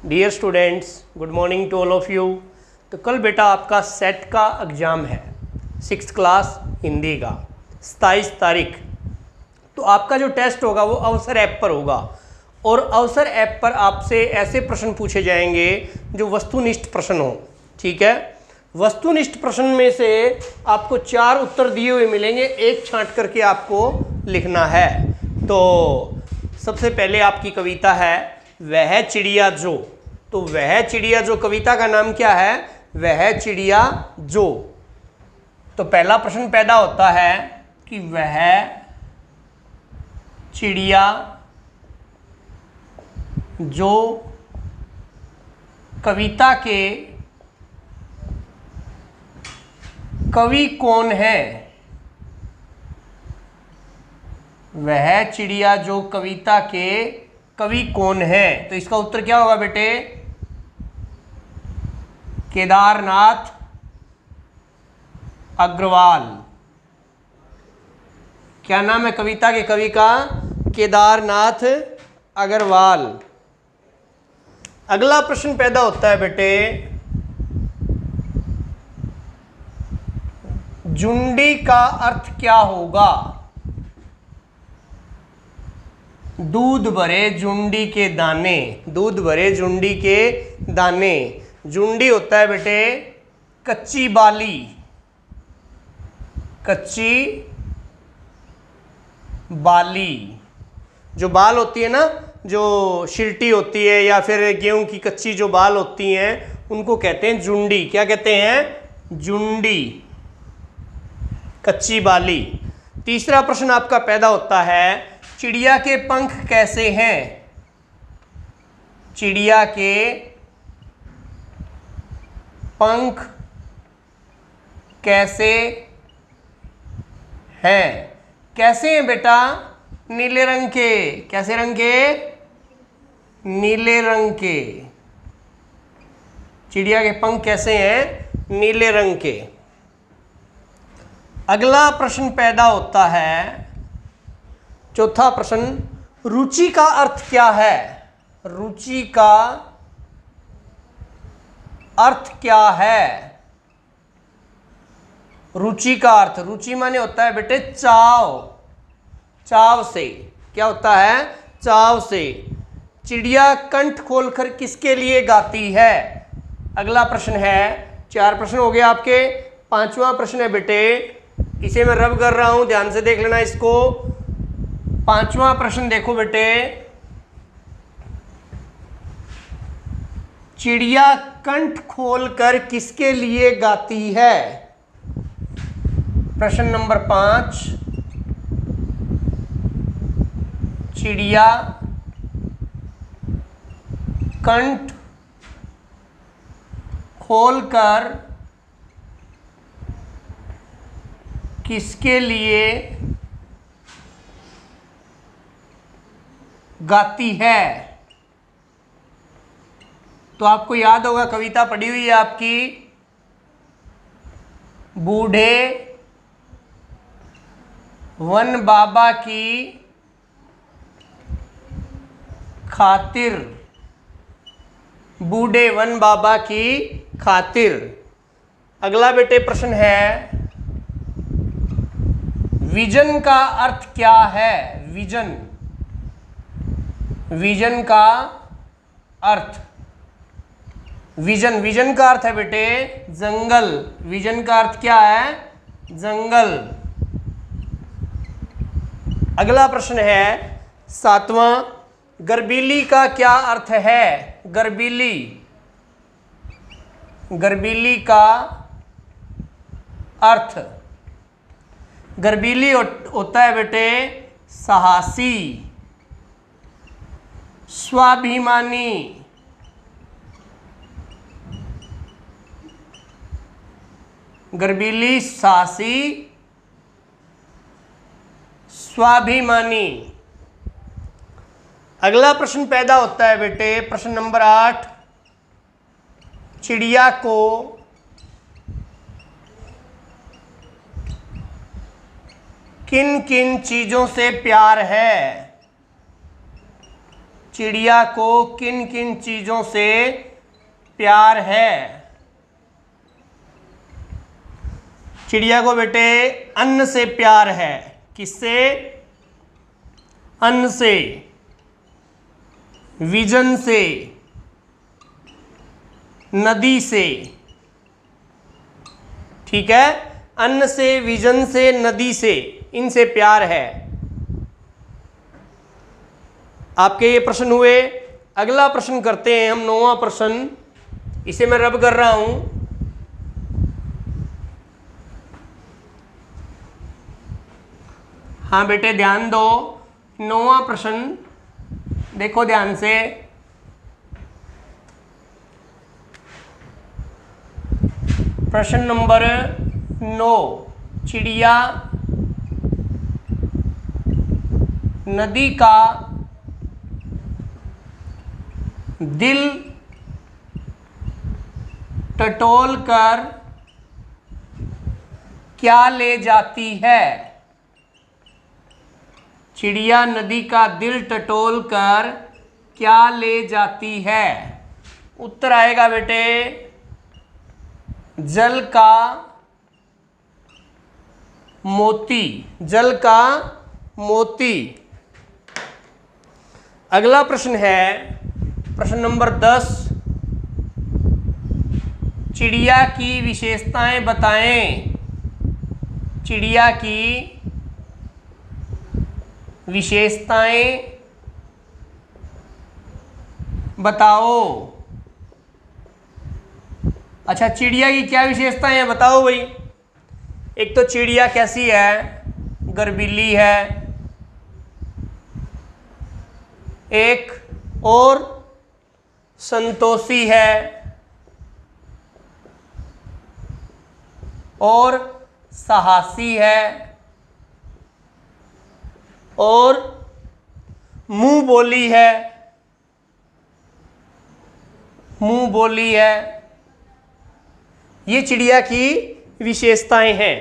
Dear students, good morning to all of you. तो कल बेटा आपका सेट का एग्ज़ाम है, 6th क्लास हिंदी का, 27 तारीख। तो आपका जो टेस्ट होगा वो अवसर ऐप पर होगा और अवसर ऐप पर आपसे ऐसे प्रश्न पूछे जाएंगे जो वस्तुनिष्ठ प्रश्न हो। ठीक है, वस्तुनिष्ठ प्रश्न में से आपको 4 उत्तर दिए हुए मिलेंगे, एक छांट करके आपको लिखना है। तो सबसे पहले आपकी कविता है वह चिड़िया जो। तो वह चिड़िया जो कविता का नाम क्या है? वह चिड़िया जो। तो पहला प्रश्न पैदा होता है कि वह चिड़िया जो कविता के कवि कौन है? वह चिड़िया जो कविता के कवि कौन है? तो इसका उत्तर क्या होगा बेटे? केदारनाथ अग्रवाल। क्या नाम है कविता के कवि का? केदारनाथ अग्रवाल। अगला प्रश्न पैदा होता है बेटे, झुंडी का अर्थ क्या होगा? दूध भरे झुंडी के दाने। दूध भरे झुंडी के दाने। झुंडी होता है बेटे कच्ची बाली। कच्ची बाली, जो बाल होती है ना, जो शिरटी होती है या फिर गेहूं की कच्ची जो बाल होती हैं उनको कहते हैं झुंडी। क्या कहते हैं? झुंडी, कच्ची बाली। तीसरा प्रश्न आपका पैदा होता है, चिड़िया के पंख कैसे हैं? चिड़िया के पंख कैसे हैं? कैसे हैं बेटा? नीले रंग के। कैसे रंग के? नीले रंग के। चिड़िया के पंख कैसे हैं? नीले रंग के। अगला प्रश्न पैदा होता है, चौथा प्रश्न, रुचि का अर्थ क्या है? रुचि का अर्थ क्या है? रुचि का अर्थ, रुचि माने होता है बेटे चाव। चाव से। क्या होता है? चाव से। चिड़िया कंठ खोलकर किसके लिए गाती है? अगला प्रश्न है। 4 प्रश्न हो गए आपके। 5वां प्रश्न है बेटे, इसे मैं रब कर रहा हूं, ध्यान से देख लेना इसको। 5वां प्रश्न देखो बेटे, चिड़िया कंठ खोलकर किसके लिए गाती है? प्रश्न नंबर 5, चिड़िया कंठ खोलकर किसके लिए गाती है? तो आपको याद होगा, कविता पढ़ी हुई है आपकी, बूढ़े वन बाबा की खातिर। बूढ़े वन बाबा की खातिर। अगला बेटे प्रश्न है, विजन का अर्थ क्या है? विजन। विजन का अर्थ, विजन, विजन का अर्थ है बेटे जंगल। विजन का अर्थ क्या है? जंगल। अगला प्रश्न है 7वां, गर्बीली का क्या अर्थ है? गर्बीली। गर्बीली का अर्थ, गर्बीली होता है बेटे साहसी, स्वाभिमानी। गर्बीली साहसी, स्वाभिमानी। अगला प्रश्न पैदा होता है बेटे, प्रश्न नंबर 8, चिड़िया को किन किन चीजों से प्यार है? चिड़िया को किन किन चीजों से प्यार है? चिड़िया को बेटे अन्न से प्यार है। किससे? अन्न से, विजन से, नदी से। ठीक है, अन्न से, विजन से, नदी से, इनसे प्यार है। आपके ये प्रश्न हुए। अगला प्रश्न करते हैं हम, 9वां प्रश्न। इसे मैं रब कर रहा हूं। हाँ बेटे ध्यान दो, 9वां प्रश्न देखो ध्यान से। प्रश्न नंबर 9, चिड़िया नदी का दिल टटोल कर क्या ले जाती है? चिड़िया नदी का दिल टटोल कर क्या ले जाती है? उत्तर आएगा बेटे जल का मोती। जल का मोती। अगला प्रश्न है प्रश्न नंबर 10, चिड़िया की विशेषताएं बताएं। चिड़िया की विशेषताएं बताओ। अच्छा, चिड़िया की क्या विशेषताएं हैं बताओ भाई। एक तो चिड़िया कैसी है? गर्वीली है। एक और संतोषी है और साहसी है और मुंह बोली है। मुंह बोली है। ये चिड़िया की विशेषताएं हैं।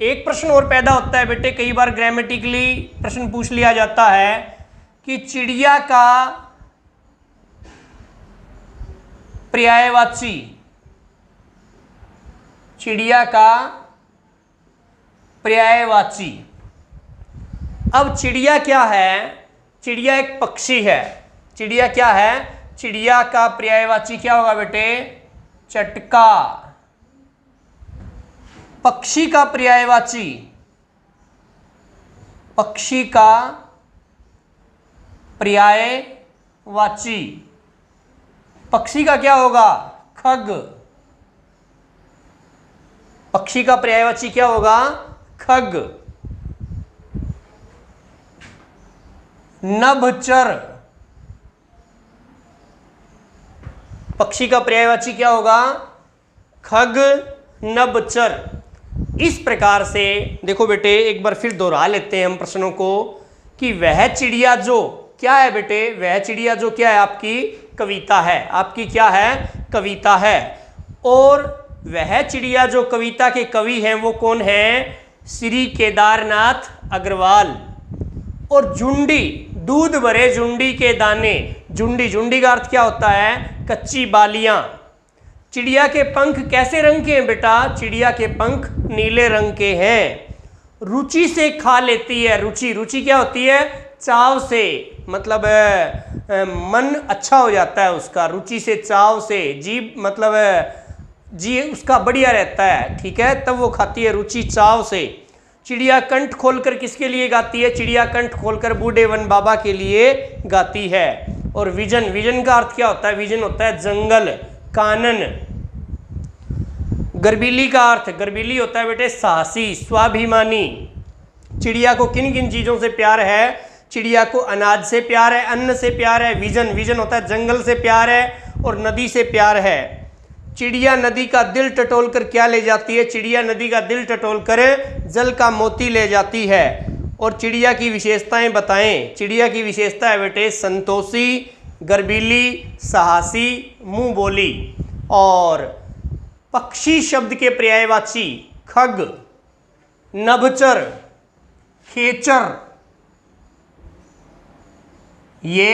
एक प्रश्न और पैदा होता है बेटे, कई बार ग्रामेटिकली प्रश्न पूछ लिया जाता है कि चिड़िया का पर्यायवाची। चिड़िया का पर्यायवाची। अब चिड़िया क्या है? चिड़िया एक पक्षी है। चिड़िया क्या है? चिड़िया का पर्यायवाची क्या होगा बेटे? चटका। पक्षी का पर्यायवाची। पक्षी का पर्यायवाची। पक्षी का क्या होगा? खग। पक्षी का पर्यायवाची क्या होगा? खग। नभचर। पक्षी का पर्यायवाची क्या होगा? खग, नभचर। इस प्रकार से देखो बेटे, एक बार फिर दोहरा लेते हैं हम प्रश्नों को कि वह चिड़िया जो क्या है बेटे? वह चिड़िया जो क्या है? आपकी कविता है। आपकी क्या है? कविता है। और वह चिड़िया जो कविता के कवि हैं वो कौन है? श्री केदारनाथ अग्रवाल। और झुंडी, दूध भरे झुंडी के दाने। झुंडी, झुंडी का अर्थ क्या होता है? कच्ची बालियां। चिड़िया के पंख कैसे रंग के हैं बेटा? चिड़िया के पंख नीले रंग के हैं। रुचि से खा लेती है। रुचि, रुचि क्या होती है? चाव से, मतलब मन अच्छा हो जाता है उसका। रुचि से, चाव से, जीभ मतलब जी उसका बढ़िया रहता है। ठीक है, तब वो खाती है। रुचि, चाव से। चिड़िया कंठ खोलकर किसके लिए गाती है? चिड़िया कंठ खोलकर बूढ़े वन बाबा के लिए गाती है। और विजन, विजन का अर्थ क्या होता है? विजन होता है जंगल, कानन। गर्वीली का अर्थ, गर्वीली होता है बेटे साहसी, स्वाभिमानी। चिड़िया को किन किन चीजों से प्यार है? चिड़िया को अनाज से प्यार है, अन्न से प्यार है, विजन, विजन होता है जंगल से प्यार है, और नदी से प्यार है। चिड़िया नदी का दिल टटोल कर क्या ले जाती है? चिड़िया नदी का दिल टटोल कर जल का मोती ले जाती है। और चिड़िया की विशेषताएं बताएं। चिड़िया की विशेषता है बेटे संतोषी, गर्वीली, साहसी, मुंह बोली। और पक्षी शब्द के पर्यायवाची खग, नभचर, खेचर, ये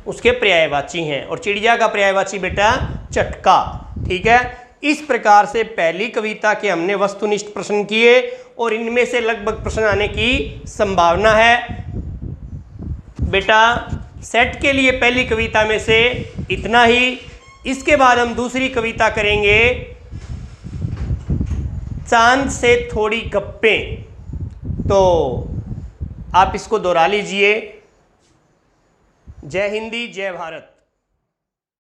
उसके पर्यायवाची हैं, और चिड़िया का पर्यायवाची बेटा चटका। ठीक है, इस प्रकार से पहली कविता के हमने वस्तुनिष्ठ प्रश्न किए और इनमें से लगभग प्रश्न आने की संभावना है। बेटा सेट के लिए पहली कविता में से इतना ही। इसके बाद हम दूसरी कविता करेंगे, चांद से थोड़ी गप्पें। तो आप इसको दोहरा लीजिए। जय हिंदी जय भारत।